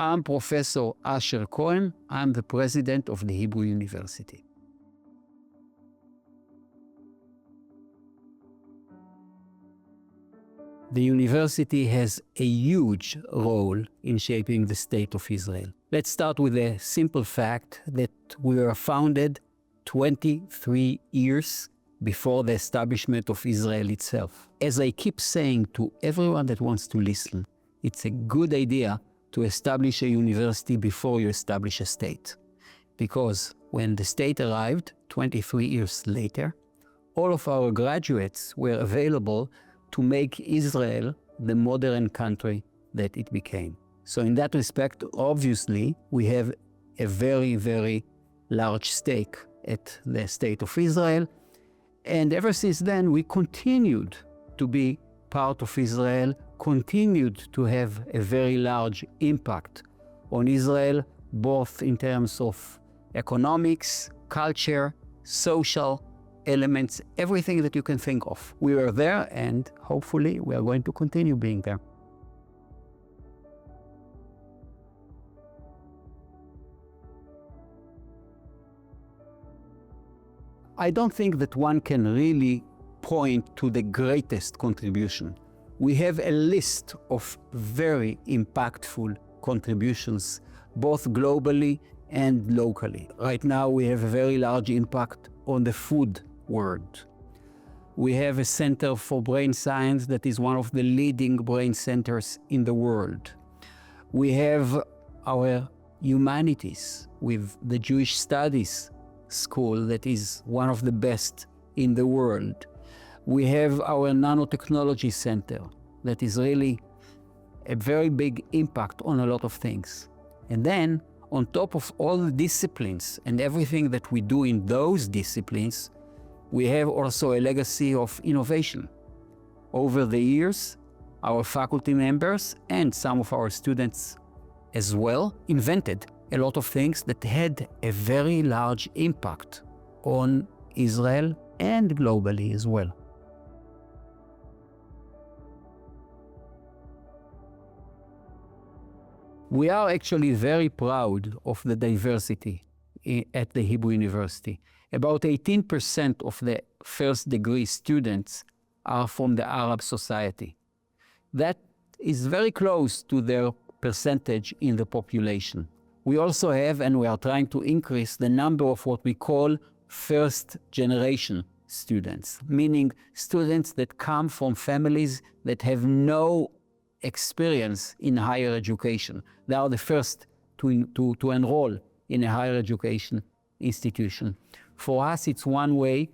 I'm Professor Asher Cohen. I'm the president of the Hebrew University. The university has a huge role in shaping the state of Israel. Let's start with a simple fact that we were founded 23 years before the establishment of Israel itself. As I keep saying to everyone that wants to listen, it's a good idea to establish a university before you establish a state. Because when the state arrived 23 years later, all of our graduates were available to make Israel the modern country that it became. So in that respect, obviously, we have a very, very large stake at the state of Israel. And ever since then, we continued to be part of Israel, continued to have a very large impact on Israel, both in terms of economics, culture, social elements, everything that you can think of. We were there, and hopefully we are going to continue being there. I don't think that one can really point to the greatest contribution. We have a list of very impactful contributions, both globally and locally. Right now we have a very large impact on the food world. We have a center for brain science that is one of the leading brain centers in the world. We have our humanities with the Jewish Studies School that is one of the best in the world. We have our nanotechnology center that is really a very big impact on a lot of things. And then on top of all the disciplines and everything that we do in those disciplines, we have also a legacy of innovation. Over the years, our faculty members and some of our students as well invented a lot of things that had a very large impact on Israel and globally as well. We are actually very proud of the diversity at the Hebrew University. About 18% of the first degree students are from the Arab society. That is very close to their percentage in the population. We also have, and we are trying to increase the number of what we call first generation students, meaning students that come from families that have no experience in higher education. They are the first to enroll in a higher education institution. For us, it's one way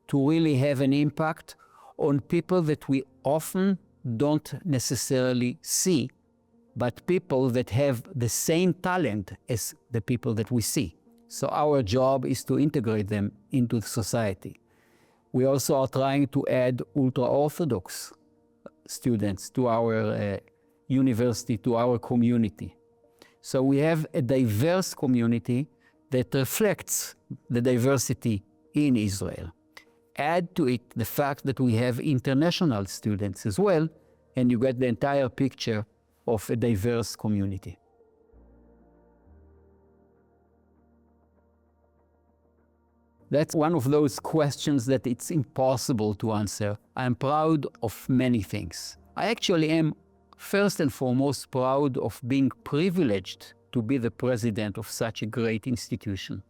to really have an impact on people that we often don't necessarily see, but people that have the same talent as the people that we see. So our job is to integrate them into society. We also are trying to add ultra-Orthodox students to our university, to our community. So we have a diverse community that reflects the diversity in Israel. Add to it the fact that we have international students as well, and you get the entire picture of a diverse community. That's one of those questions that it's impossible to answer. I'm proud of many things. I actually am first and foremost proud of being privileged to be the president of such a great institution.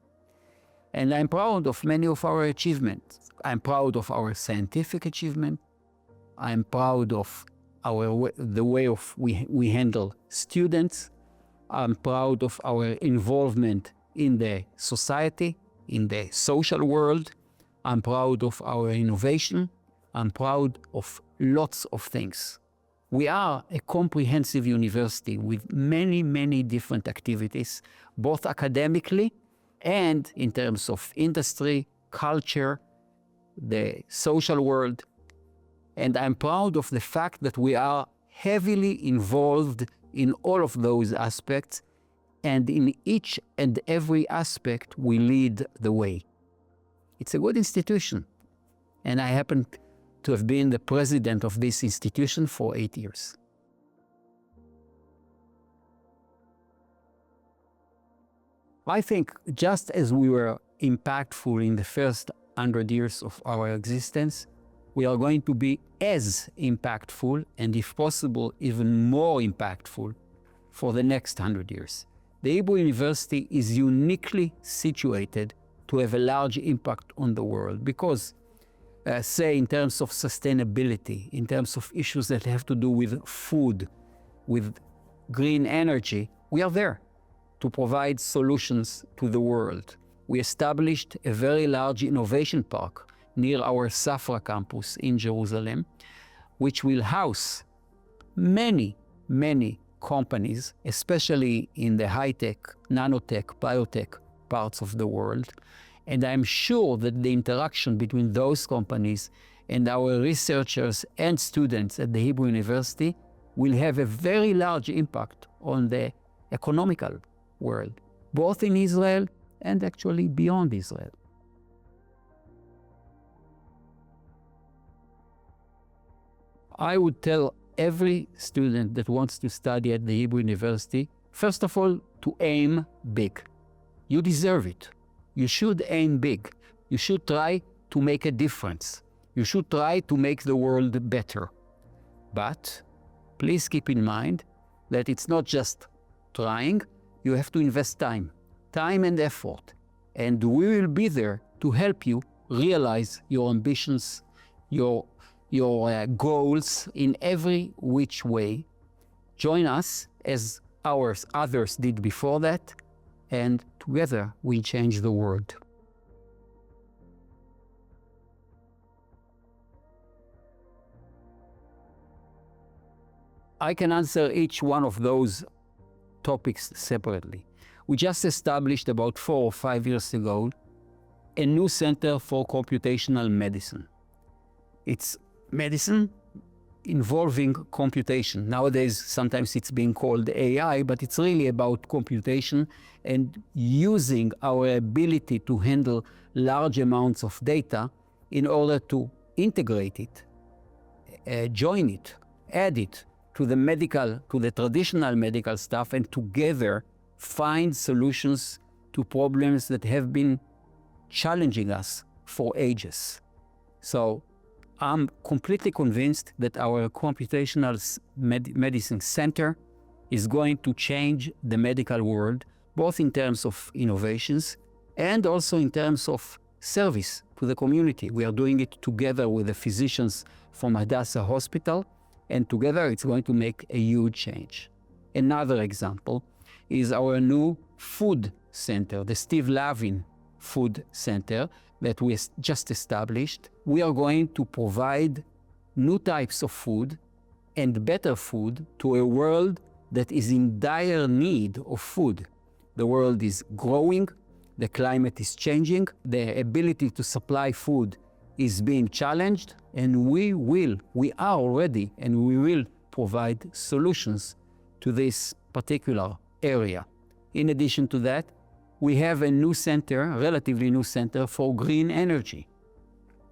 And I'm proud of many of our achievements. I'm proud of our scientific achievement. I'm proud of the way we handle students. I'm proud of our involvement in the society, in the social world. I'm proud of our innovation. I'm proud of lots of things. We are a comprehensive university with many, many different activities, both academically and in terms of industry, culture, the social world. And I'm proud of the fact that we are heavily involved in all of those aspects, and in each and every aspect we lead the way. It's a good institution, and I happen to have been the president of this institution for 8 years. I think just as we were impactful in the first 100 years of our existence, we are going to be as impactful, and if possible, even more impactful for the next 100 years. The Hebrew University is uniquely situated to have a large impact on the world because, say, in terms of sustainability, in terms of issues that have to do with food, with green energy, we are there to provide solutions to the world. We established a very large innovation park near our Safra campus in Jerusalem, which will house many companies, especially in the high-tech, nanotech, biotech parts of the world. And I'm sure that the interaction between those companies and our researchers and students at the Hebrew University will have a very large impact on the economical world, both in Israel and actually beyond Israel. I would tell every student that wants to study at the Hebrew University, first of all, to aim big. You deserve it. You should aim big. You should try to make a difference. You should try to make the world better. But please keep in mind that it's not just trying, you have to invest time and effort. And we will be there to help you realize your ambitions, your goals in every which way. Join us as others did before that, and together we change the world. I can answer each one of those topics separately. We just established about 4 or 5 years ago a new center for computational medicine. It's medicine involving computation. Nowadays, sometimes it's being called AI, but it's really about computation and using our ability to handle large amounts of data in order to integrate it, join it, add it to the traditional medical stuff, and together find solutions to problems that have been challenging us for ages. So I'm completely convinced that our computational medicine center is going to change the medical world, both in terms of innovations and also in terms of service to the community. We are doing it together with the physicians from Hadassah Hospital, and together it's going to make a huge change. Another example is our new food center, the Steve Lavin Food Center that we just established. We are going to provide new types of food and better food to a world that is in dire need of food. The world is growing, the climate is changing, the ability to supply food is being challenged, and we are already, and we will provide solutions to this particular area. In addition to that, we have a new center, relatively new center for green energy.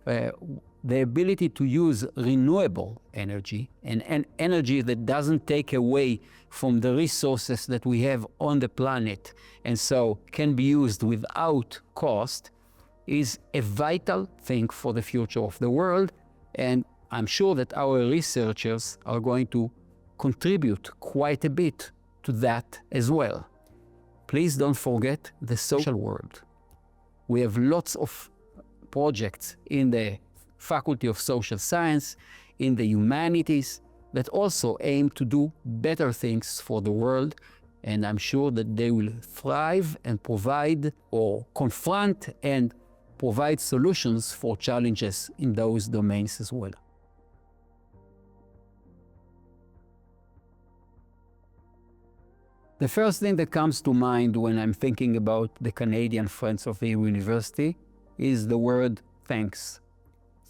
The ability to use renewable energy and energy that doesn't take away from the resources that we have on the planet and so can be used without cost is a vital thing for the future of the world. And I'm sure that our researchers are going to contribute quite a bit to that as well. Please don't forget the social world. We have lots of projects in the Faculty of Social Science, in the humanities, that also aim to do better things for the world, and I'm sure that they will thrive and provide or confront and provide solutions for challenges in those domains as well. The first thing that comes to mind when I'm thinking about the Canadian Friends of the University is the word thanks.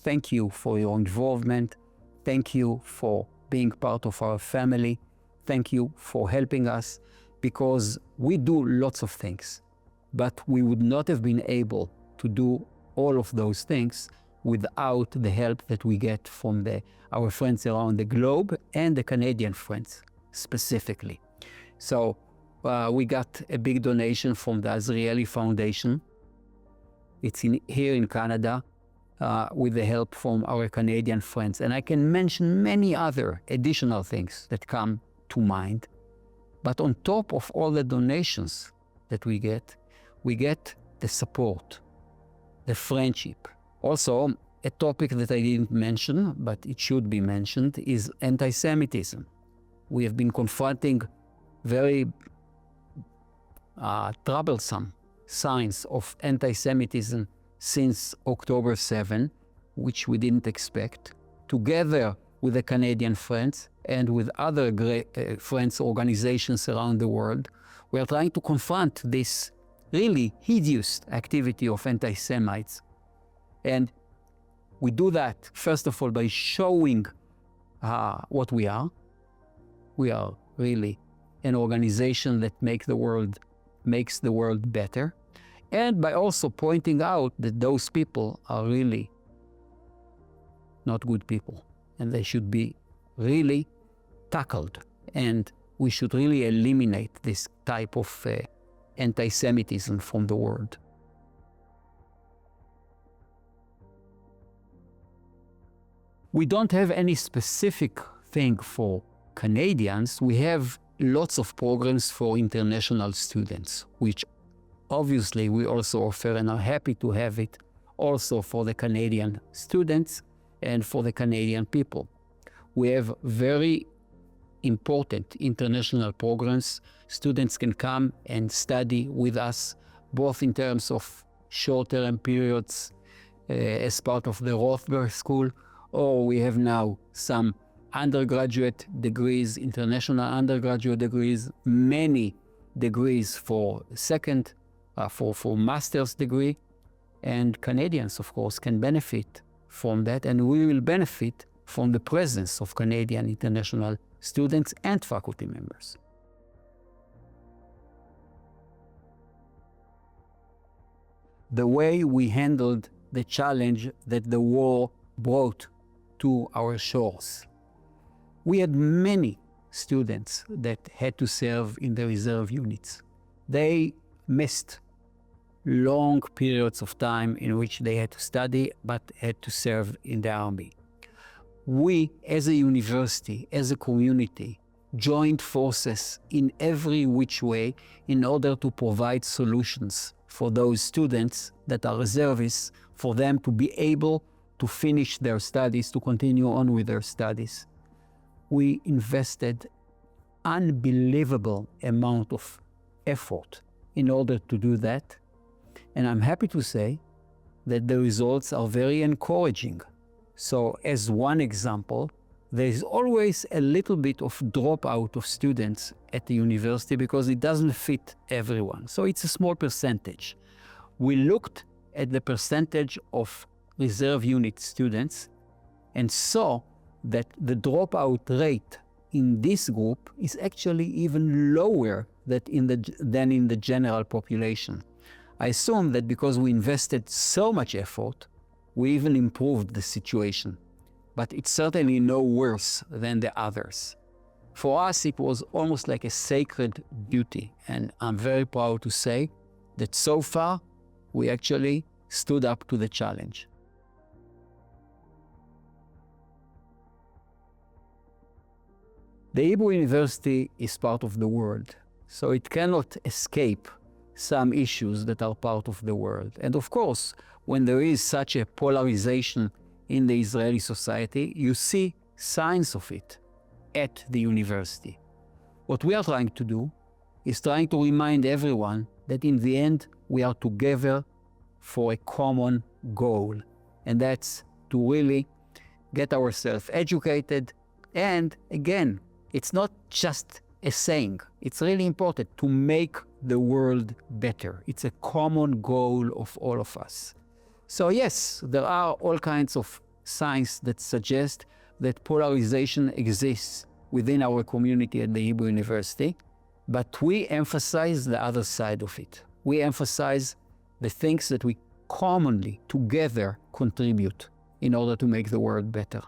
Thank you for your involvement. Thank you for being part of our family. Thank you for helping us, because we do lots of things, but we would not have been able to do all of those things without the help that we get from our friends around the globe and the Canadian friends specifically. So we got a big donation from the Israeli Foundation. It's here in Canada, with the help from our Canadian friends. And I can mention many other additional things that come to mind. But on top of all the donations that we get the support, the friendship. Also, a topic that I didn't mention, but it should be mentioned, is anti-Semitism. We have been confronting very troublesome signs of anti-Semitism since October 7, which we didn't expect, together with the Canadian friends and with other great friends organizations around the world. We are trying to confront this really hideous activity of anti-Semites. And we do that, first of all, by showing what we are. We are really an organization that makes the world better. And by also pointing out that those people are really not good people, and they should be really tackled. And we should really eliminate this type of anti-Semitism from the world. We don't have any specific thing for Canadians. We have lots of programs for international students, which obviously we also offer and are happy to have it also for the Canadian students and for the Canadian people. We have very important international programs. Students can come and study with us, both in terms of short-term periods as part of the Rothberg School, or we have now some undergraduate degrees, international undergraduate degrees, many degrees for for master's degree, and Canadians, of course, can benefit from that, and we will benefit from the presence of Canadian international students and faculty members. The way we handled the challenge that the war brought to our shores. We had many students that had to serve in the reserve units. They missed long periods of time in which they had to study but had to serve in the army. We, as a university, as a community, joined forces in every which way in order to provide solutions for those students that are reservists, for them to be able to finish their studies, to continue on with their studies. We invested unbelievable amount of effort in order to do that. And I'm happy to say that the results are very encouraging. So as one example, there is always a little bit of dropout of students at the university because it doesn't fit everyone. So it's a small percentage. We looked at the percentage of reserve unit students and saw that the dropout rate in this group is actually even lower than in the general population. I assume that because we invested so much effort, we even improved the situation, but it's certainly no worse than the others. For us, it was almost like a sacred duty, and I'm very proud to say that so far, we actually stood up to the challenge. The Hebrew University is part of the world, so it cannot escape some issues that are part of the world. And of course, when there is such a polarization in the Israeli society, you see signs of it at the university. What we are trying to do is trying to remind everyone that in the end, we are together for a common goal. And that's to really get ourselves educated. And again, it's not just a saying. It's really important to make the world better. It's a common goal of all of us. So yes, there are all kinds of signs that suggest that polarization exists within our community at the Hebrew University, but we emphasize the other side of it. We emphasize the things that we commonly together contribute in order to make the world better.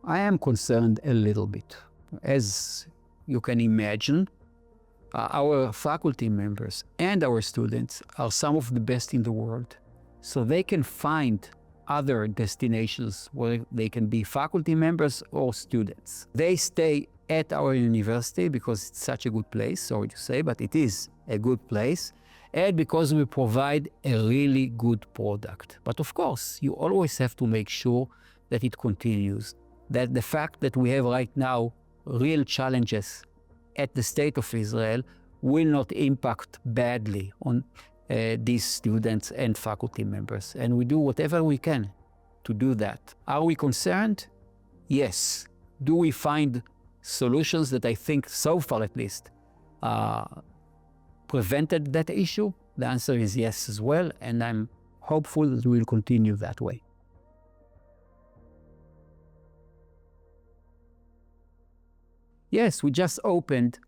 I am concerned a little bit. As you can imagine, our faculty members and our students are some of the best in the world. So they can find other destinations where they can be faculty members or students. They stay at our university because it's such a good place, sorry to say, but it is a good place, and because we provide a really good product. But of course, you always have to make sure that it continues, that the fact that we have right now real challenges at the state of Israel will not impact badly on these students and faculty members. And we do whatever we can to do that. Are we concerned? Yes. Do we find solutions that I think so far at least prevented that issue? The answer is yes as well, and I'm hopeful that we'll continue that way. Yes, we just opened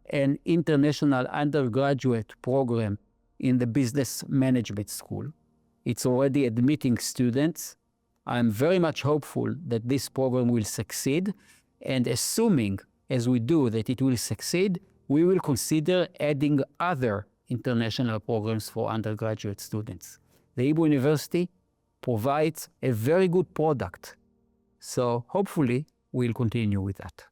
an international undergraduate program in the business management school. It's already admitting students. I'm very much hopeful that this program will succeed, and assuming, as we do, that it will succeed, we will consider adding other international programs for undergraduate students. The Hebrew University provides a very good product, so hopefully we'll continue with that.